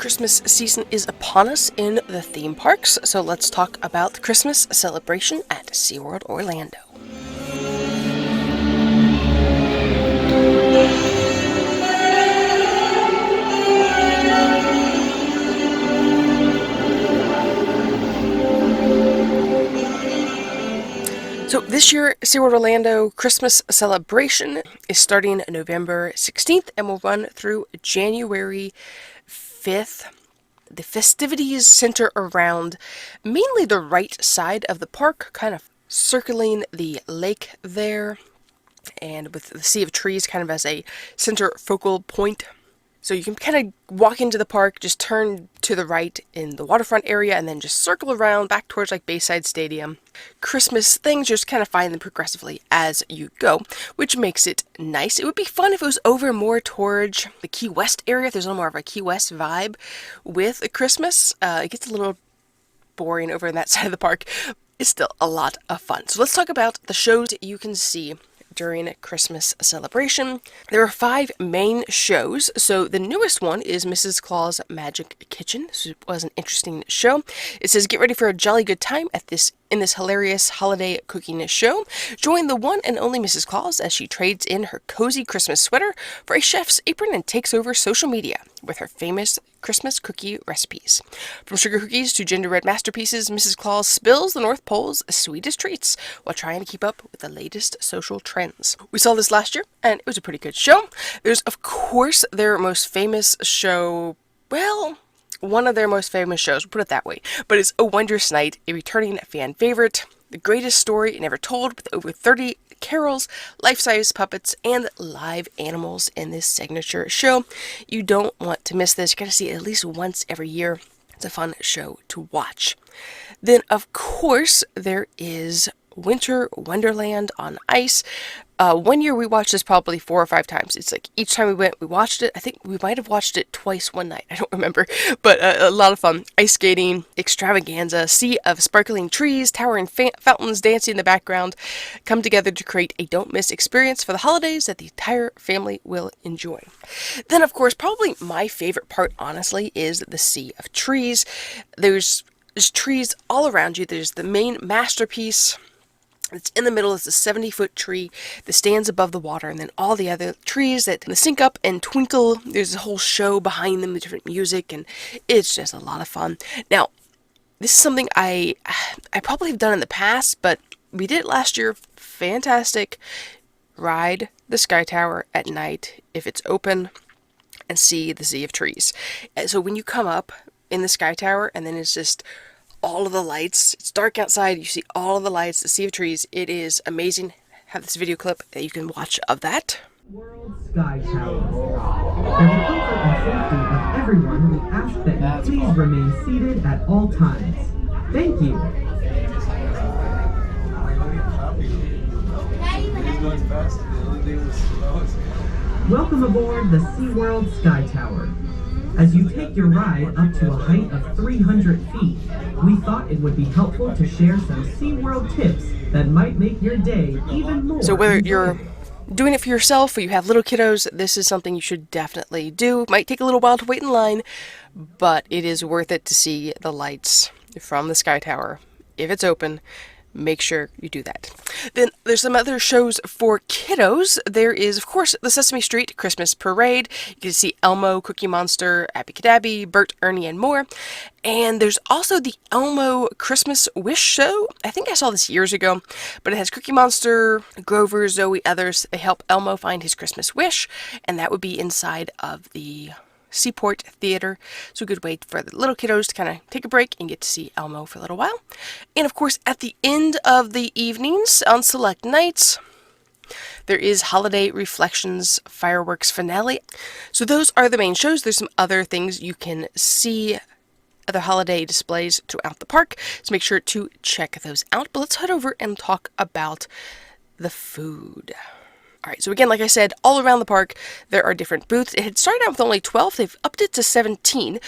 Christmas season is upon us in the theme parks, so let's talk about the Christmas celebration at SeaWorld Orlando. So this year, SeaWorld Orlando Christmas celebration is starting November 16th and will run through January 5th. The festivities center around mainly the right side of the park, kind of circling the lake there, and with the sea of trees kind of as a center focal point. So you can kind of walk into the park, just turn to the right in the waterfront area, and then just circle around back towards like Bayside Stadium. Christmas things, just kind of find them progressively as you go, which makes it nice. It would be fun if it was over more towards the Key West area, if there's a little more of a Key West vibe with Christmas. It gets a little boring over in that side of the park. It's still a lot of fun. So let's talk about the shows you can see during a Christmas celebration. There are 5 main shows. So the newest one is Mrs. Claus Magic Kitchen. This was an interesting show. It says, get ready for a jolly good time in this hilarious holiday cooking show. Join the one and only Mrs. Claus as she trades in her cozy Christmas sweater for a chef's apron and takes over social media with her famous Christmas cookie recipes. From sugar cookies to gingerbread masterpieces, Mrs. Claus spills the North Pole's sweetest treats while trying to keep up with the latest social trends. We saw this last year, and it was a pretty good show. There's, of course, their most famous show, well, one of their most famous shows, we'll put it that way, but it's A Wondrous Night, a returning fan favorite. The greatest story never told, with over 30 carols, life-size puppets, and live animals in this signature show. You don't want to miss this. You gotta see it at least once every year. It's a fun show to watch. Then, of course, there is Winter Wonderland on ice. One year we watched this probably 4 or 5 times. It's like each time we went, we watched it. I think we might have watched it twice one night. I don't remember, but a lot of fun. Ice skating, extravaganza, sea of sparkling trees, towering fountains dancing in the background come together to create a don't miss experience for the holidays that the entire family will enjoy. Then, of course, probably my favorite part, honestly, is the sea of trees. There's trees all around you. There's the main masterpiece. It's in the middle. It's a 70-foot tree that stands above the water, and then all the other trees that sync up and twinkle. There's a whole show behind them with different music, and it's just a lot of fun. Now, this is something I probably have done in the past, but we did it last year. Fantastic. Ride the Sky Tower at night if it's open and see the sea of trees. And so when you come up in the Sky Tower, and then it's just all of the lights. It's dark outside. You see all of the lights, the sea of trees. It is amazing. Have this video clip that you can watch of that. World Sky Tower. For the comfort and safety of everyone, we ask that you please remain seated at all times. Thank you. Welcome aboard the SeaWorld Sky Tower. As you take your ride up to a height of 300 feet, we thought it would be helpful to share some SeaWorld tips that might make your day even more. So whether you're doing it for yourself or you have little kiddos, this is something you should definitely do. It might take a little while to wait in line, but it is worth it to see the lights from the Sky Tower. If it's open, make sure you do that. Then there's some other shows for kiddos. There is, of course, the Sesame Street Christmas Parade. You can see Elmo, Cookie Monster, Abby Cadabby, Bert, Ernie, and more. And there's also the Elmo Christmas Wish Show. I think I saw this years ago, but it has Cookie Monster, Grover, Zoe, others. They help Elmo find his Christmas wish, and that would be inside of the Seaport Theater. So a good way for the little kiddos to kind of take a break and get to see Elmo for a little while. And of course, at the end of the evenings on select nights, there is Holiday Reflections Fireworks Finale. So those are the main shows. There's some other things you can see, other holiday displays throughout the park. So make sure to check those out. But let's head over and talk about the food. Alright, so again, like I said, all around the park, there are different booths. It had started out with only 12. They've upped it to 17.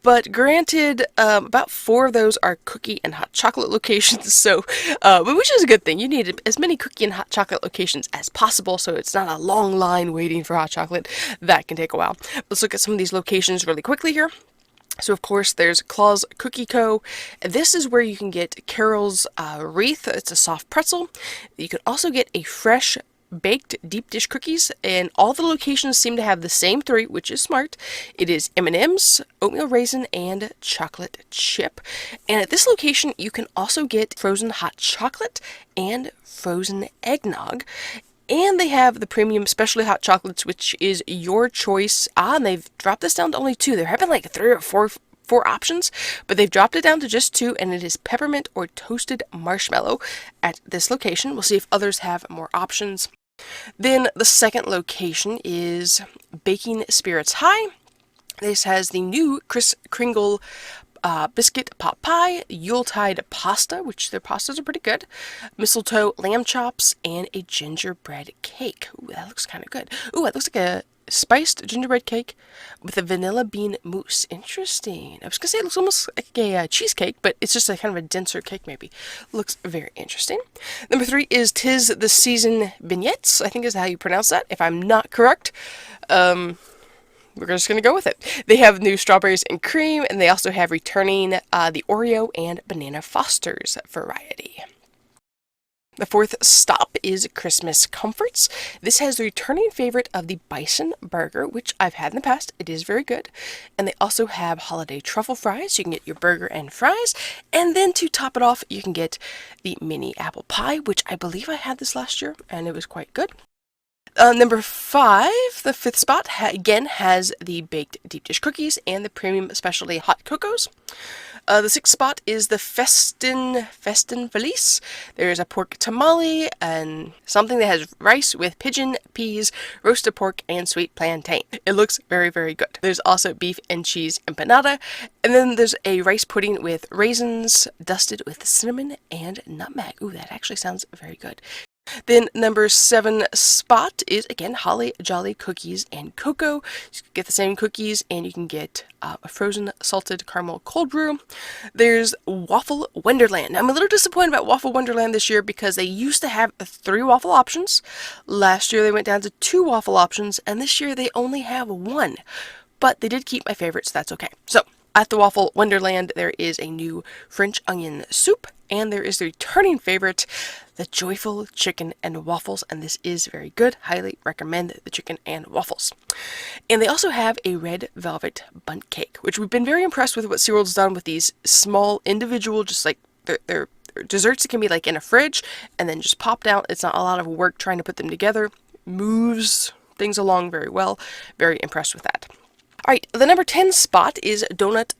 But granted, about 4 of those are cookie and hot chocolate locations, so which is a good thing. You need as many cookie and hot chocolate locations as possible, so it's not a long line waiting for hot chocolate. That can take a while. Let's look at some of these locations really quickly here. So of course there's Claus Cookie Co. This is where you can get Carol's wreath. It's a soft pretzel. You can also get a fresh baked deep dish cookies, and all the locations seem to have the same three, which is smart. It is M&M's, oatmeal raisin, and chocolate chip. And at this location you can also get frozen hot chocolate and frozen eggnog. And they have the premium specially hot chocolates, which is your choice. And they've dropped this down to only two. There have been like three or four options, but they've dropped it down to just two, and it is peppermint or toasted marshmallow at this location. We'll see if others have more options. Then the second location is Baking Spirits High. This has the new Kris Kringle biscuit pot pie, Yuletide pasta, which their pastas are pretty good, mistletoe lamb chops, and a gingerbread cake. Ooh, that looks kind of good. Ooh, it looks like a spiced gingerbread cake with a vanilla bean mousse. Interesting. I was gonna say it looks almost like a cheesecake, but it's just a kind of a denser cake maybe. Looks very interesting. Number 3 is 'Tis the Season Vignettes, I think is how you pronounce that. If I'm not correct, we're just going to go with it. They have new strawberries and cream, and they also have returning the Oreo and Banana Foster's variety. The fourth stop is Christmas Comforts. This has the returning favorite of the Bison Burger, which I've had in the past. It is very good. And they also have holiday truffle fries. You can get your burger and fries. And then to top it off, you can get the mini apple pie, which I believe I had this last year, and it was quite good. Number 5, the fifth spot, again has the baked deep dish cookies and the premium specialty hot cocos. The 6th spot is the Festin Felice. There's a pork tamale and something that has rice with pigeon peas, roasted pork, and sweet plantain. It looks very, very good. There's also beef and cheese empanada, and then there's a rice pudding with raisins dusted with cinnamon and nutmeg. Ooh, that actually sounds very good. Then number 7 spot is, again, Holly Jolly Cookies and Cocoa. You can get the same cookies, and you can get a frozen salted caramel cold brew. There's Waffle Wonderland. Now, I'm a little disappointed about Waffle Wonderland this year because they used to have 3 waffle options. Last year they went down to 2 waffle options, and this year they only have 1. But they did keep my favorites, so that's okay. So, at the Waffle Wonderland, there is a new French onion soup, and there is the returning favorite, the Joyful Chicken and Waffles, and this is very good. Highly recommend the chicken and waffles. And they also have a red velvet bundt cake, which we've been very impressed with what SeaWorld's done with these small individual, just like their desserts that can be like in a fridge and then just popped out. It's not a lot of work trying to put them together. Moves things along very well. Very impressed with that. Alright, the number 10 spot is Donut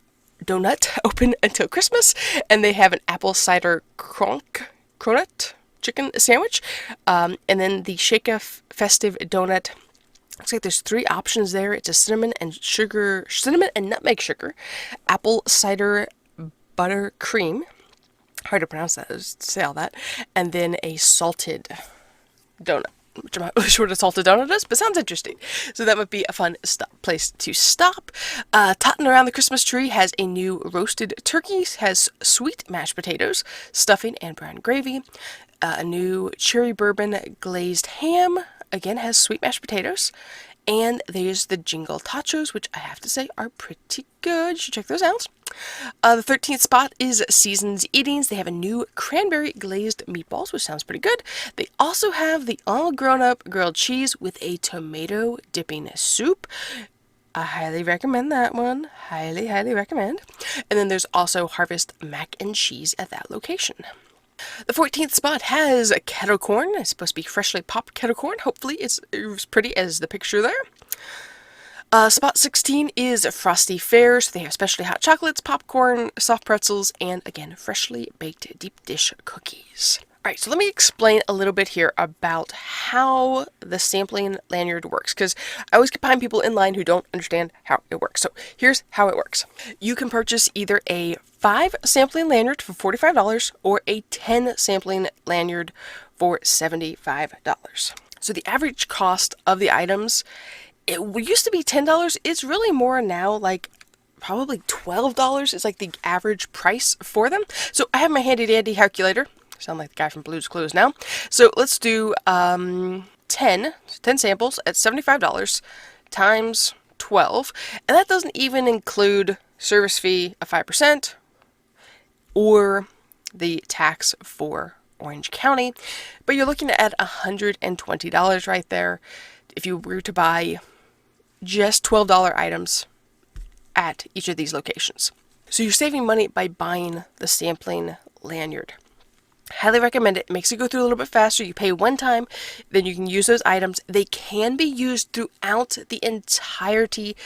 open until Christmas, and they have an apple cider cronut chicken sandwich, and then the Shake-a Festive donut. Looks like there's 3 options there. It's a cinnamon and nutmeg sugar, apple cider butter cream. Hard to pronounce that, say all that, and then a salted donut, which I'm not really sure what a salted donut is, but sounds interesting. So that might be a fun place to stop. Totting around the Christmas tree has a new roasted turkey, has sweet mashed potatoes, stuffing, and brown gravy. A new cherry bourbon glazed ham, again has sweet mashed potatoes. And there's the Jingle Tachos, which I have to say are pretty good. You should check those out. The 13th spot is Season's Eatings. They have a new cranberry glazed meatballs, which sounds pretty good. They also have the all grown up grilled cheese with a tomato dipping soup. I highly recommend that one. Highly, highly recommend. And then there's also Harvest mac and cheese at that location. The 14th spot has kettle corn. It's supposed to be freshly popped kettle corn. Hopefully it's as pretty as the picture there. Spot 16 is Frosty Fairs. They have specialty hot chocolates, popcorn, soft pretzels, and again, freshly baked deep dish cookies. Alright, so let me explain a little bit here about how the sampling lanyard works, because I always find people in line who don't understand how it works. So here's how it works. You can purchase either a 5 sampling lanyard for $45 or a 10 sampling lanyard for $75. So the average cost of the items, it used to be $10. It's really more now, like probably $12 is like the average price for them. So I have my handy dandy calculator. Sound like the guy from Blue's Clues now. So let's do 10 samples at $75 times 12. And that doesn't even include service fee of 5%, or the tax for Orange County. But you're looking at $120 right there if you were to buy just $12 items at each of these locations. So you're saving money by buying the sampling lanyard. Highly recommend it. It makes it go through a little bit faster. You pay one time, then you can use those items. They can be used throughout the entirety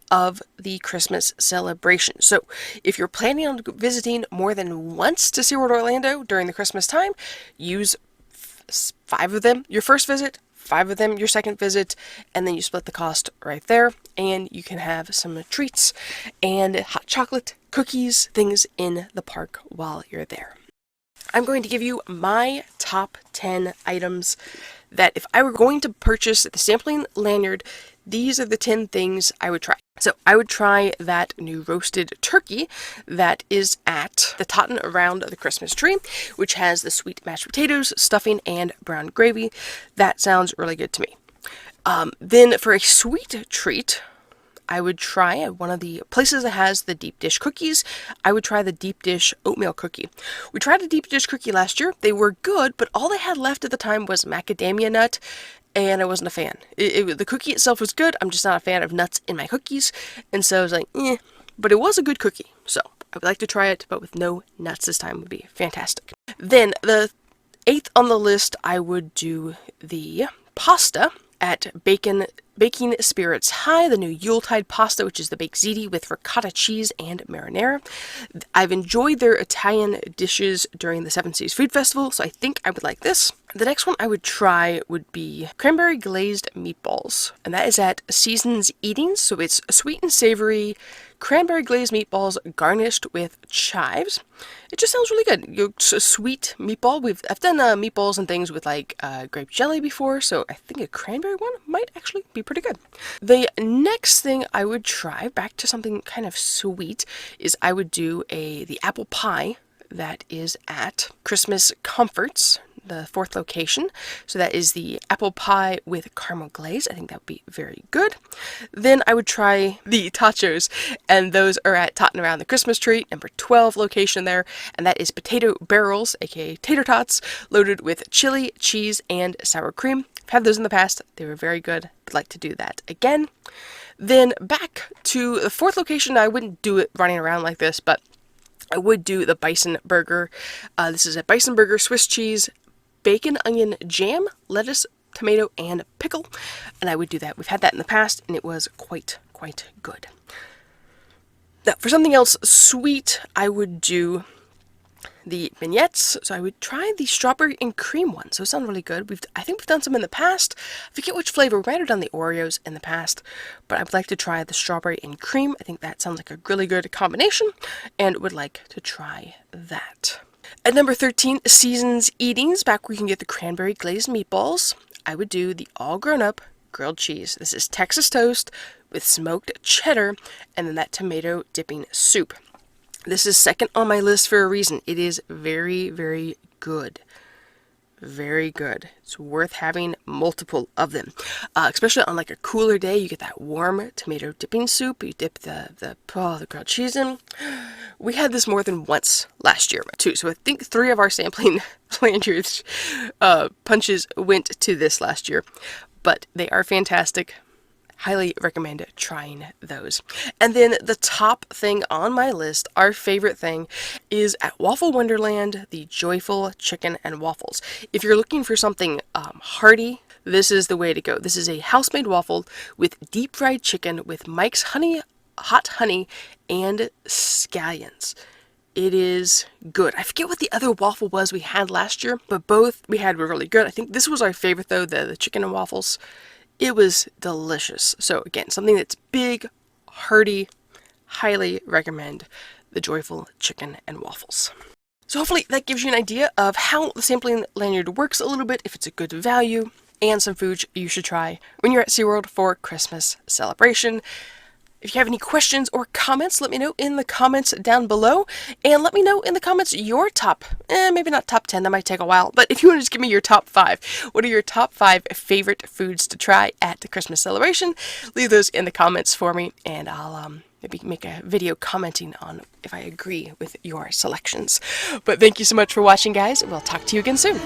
of the Christmas celebration. So if you're planning on visiting more than once to SeaWorld Orlando during the Christmas time, use 5 of them your first visit, 5 of them your second visit, and then you split the cost right there, and you can have some treats and hot chocolate, cookies, things in the park while you're there. I'm going to give you my top 10 items that if I were going to purchase the sampling lanyard, these are the 10 things I would try. So I would try that new roasted turkey that is at the Totten around the Christmas tree, which has the sweet mashed potatoes, stuffing, and brown gravy. That sounds really good to me. Then for a sweet treat, I would try at one of the places that has the deep dish cookies. I would try the deep dish oatmeal cookie. We tried a deep dish cookie last year. They were good, but all they had left at the time was macadamia nut, and I wasn't a fan. The cookie itself was good. I'm just not a fan of nuts in my cookies, and so I was like, eh. But it was a good cookie, so I would like to try it, but with no nuts this time would be fantastic. Then the 8th on the list, I would do the pasta at Baking Spirits High, the new Yuletide pasta, which is the baked ziti with ricotta cheese and marinara. I've enjoyed their Italian dishes during the Seven Seas Food Festival, so I think I would like this. The next one I would try would be cranberry glazed meatballs, and that is at Seasons Eatings, so it's sweet and savory cranberry glazed meatballs garnished with chives. It just sounds really good. A sweet meatball. I've done meatballs and things with like grape jelly before, so I think a cranberry one might actually be pretty good. The next thing I would try, back to something kind of sweet, is I would do the apple pie that is at Christmas Comforts, the 4th location. So that is the apple pie with caramel glaze. I think that would be very good. Then I would try the tachos, and those are at Totten Around the Christmas Tree, number 12 location there, and that is potato barrels, aka tater tots, loaded with chili, cheese, and sour cream. I've had those in the past. They were very good. I'd like to do that again. Then back to the 4th location. I wouldn't do it running around like this, but I would do the bison burger. This is a bison burger, Swiss cheese, bacon, onion, jam, lettuce, tomato, and pickle. And I would do that. We've had that in the past, and it was quite good. Now, for something else sweet, I would do the vignettes. So I would try the strawberry and cream one. So it sounds really good. I think we've done some in the past. I forget which flavor. We might have done the Oreos in the past, but I would like to try the strawberry and cream. I think that sounds like a really good combination, and would like to try that. At number 13, Seasons Eatings, back where you can get the cranberry glazed meatballs. I would do the all grown up grilled cheese. This is Texas toast with smoked cheddar, and then that tomato dipping soup. This is second on my list for a reason. It is very, very good. Very good. It's worth having multiple of them. Especially on like a cooler day, you get that warm tomato dipping soup. You dip the grilled cheese in. We had this more than once last year too. So I think 3 of our sampling lanyards punches went to this last year. But they are fantastic. Highly recommend trying those. And then the top thing on my list, our favorite thing, is at Waffle Wonderland, the Joyful Chicken and Waffles. If you're looking for something hearty, this is the way to go. This is a house-made waffle with deep fried chicken with Mike's hot honey, and scallions. It is good. I forget what the other waffle was we had last year, but both we had were really good. I think this was our favorite though, the chicken and waffles. It was delicious. So again, something that's big, hearty, highly recommend the Joyful Chicken and Waffles. So hopefully that gives you an idea of how the sampling lanyard works a little bit, if it's a good value, and some foods you should try when you're at SeaWorld for Christmas celebration. If you have any questions or comments, let me know in the comments down below. And let me know in the comments your top, maybe not top 10, that might take a while. But if you want to just give me your top 5, what are your top 5 favorite foods to try at the Christmas celebration? Leave those in the comments for me, and I'll maybe make a video commenting on if I agree with your selections. But thank you so much for watching, guys. We'll talk to you again soon.